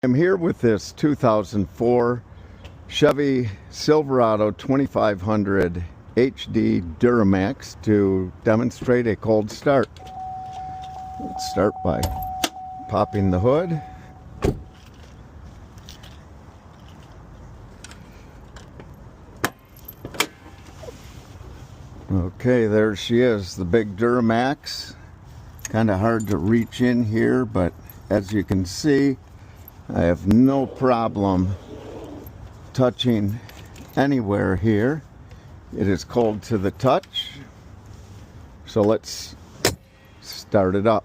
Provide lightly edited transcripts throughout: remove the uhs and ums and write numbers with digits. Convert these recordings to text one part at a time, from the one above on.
I'm here with this 2004 Chevy Silverado 2500 HD Duramax to demonstrate a cold start. Let's start by popping the hood. Okay, there she is, the big Duramax. Kind of hard to reach in here, but as you can see, I have no problem touching anywhere here. It is cold to the touch. So let's start it up.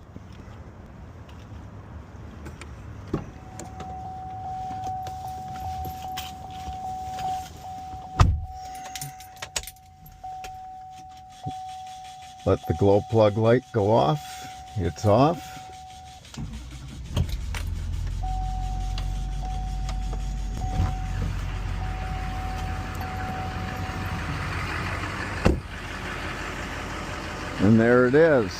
Let the glow plug light go off. It's off. And there it is.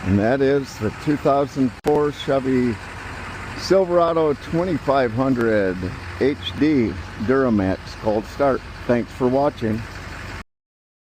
And that is the 2004 Chevy Silverado 2500 HD Duramax cold start. Thanks for watching.